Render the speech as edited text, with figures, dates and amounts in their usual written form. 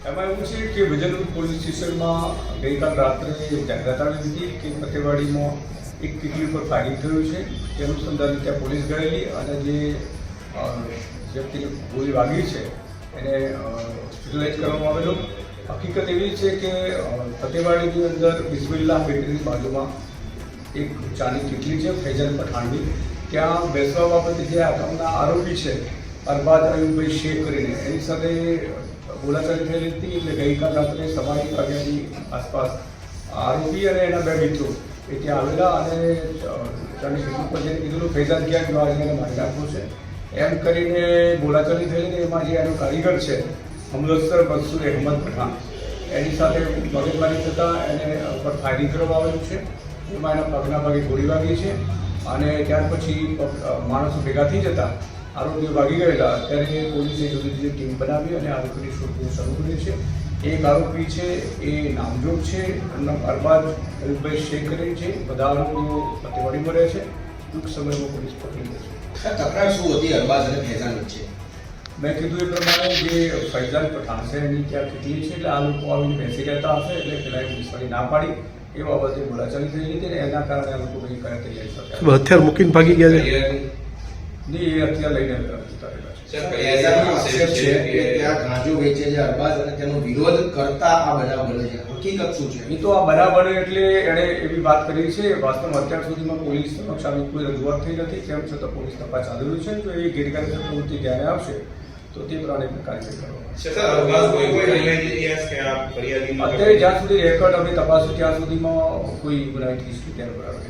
એમાં એવું છે કે વિજયનગર પોલીસ સ્ટેશનમાં ગઈકાલ રાત્રે જાહેરાત આવી હતી કે ફતેવાડીમાં એક ટીકલી પર ફાયરિંગ થયું છે. તે અનુસંધાને ત્યાં પોલીસ ગયેલી અને જે વ્યક્તિને ગોળી વાગી છે એને હોસ્પિટલાઇઝ કરવામાં આવેલો. હકીકત એવી છે કે ફતેવાડીની અંદર બિસ્મિલ્લાહ બેકરીની બાજુમાં એક ચાની ટીકલી છે ફૈઝલ પઠાણની. ત્યાં બેસવા બાબતે જે આ કામના આરોપી છે અરબાજ અયુબભાઈ શેખ કરીને એની સાથે બોલાચાલી થયેલી હતી. એટલે ગઈકાલ રાત્રે સવારની વાગ્યાની આસપાસ આરોપી અને એના બે મિત્રો એ ત્યાં આવેલા અને ચાની ટીકલી પર જેને કીધું ફૈઝાદ ક્યાં ગયો એને મારી નાખવું છે એમ કરીને બોલાચાલી થયેલી ને એમાં જે એનો કારીગર છે અમલસર મનસૂર અહેમદ પઠાણ એની સાથે મગજમારી થતાં એને ઉપર ફાયરિંગ કરવામાં આવેલું છે. એમાં એના પગના ભાગે ગોળી વાગી છે અને ત્યાર પછી માણસો ભેગા થઈ જતા આરોપીઓ ભાગી ગયેલા. ત્યારે પોલીસે જુદી જુદી ટીમ બનાવી અને આરોપીની શોધખોળ શરૂ કરી છે. એક આરોપી છે એ નામજોગ છે, એમના અરબાજ અયુબભાઈ શેખ કરીને છે. બધા આરોપીઓ ફતેવાડીમાં રહે છે. ટૂંક સમયમાં પોલીસ પકડી લેશે. તકરાર શું હતી અરબાજ અને ફૈઝાન વચ્ચે? મેં કીધું એ પ્રમાણે જે ફૈઝાન પઠાણ છે એની ત્યાં કેટલી છે એટલે આ લોકો આવીને બેસી રહેતા હશે એટલે પેલા પોલીસવાળી ના પાડી એ બાબતે બોલાચાલી થઈ હતી ને એના કારણે આ લોકો કઈ કરે તૈયારી સાથે હથિયાર મૂકીને ભાગી ગયા છે. નહીં એ હથિયાર લઈને જતા રહેલા છે. ફૈઝાનનો આક્ષેપ છે કે ત્યાં ગાંજો વેચે છે અરબાજ અને તેનો વિરોધ કરતા આ બનાવ બને છે. હકીકત શું છે? એ તો આ બનાવ બને એટલે એણે એવી વાત કરી છે. વાસ્તવમાં અત્યાર સુધીમાં પોલીસ સમક્ષ આવી કોઈ રજૂઆત થઈ નથી. તેમ છતાં પોલીસ તપાસ ચાલુ છે. જો એ ગેરકાયદેસર પ્રવૃત્તિ ધ્યાને આવશે તો તે પ્રમાણે કાર્યવાહી કરવામાં. અત્યારે જ્યાં સુધી રેકોર્ડ અમે તપાસ ત્યાં સુધીમાં કોઈ ગુનાહિત હિસ્ટ્રી ત્યાં બરાબર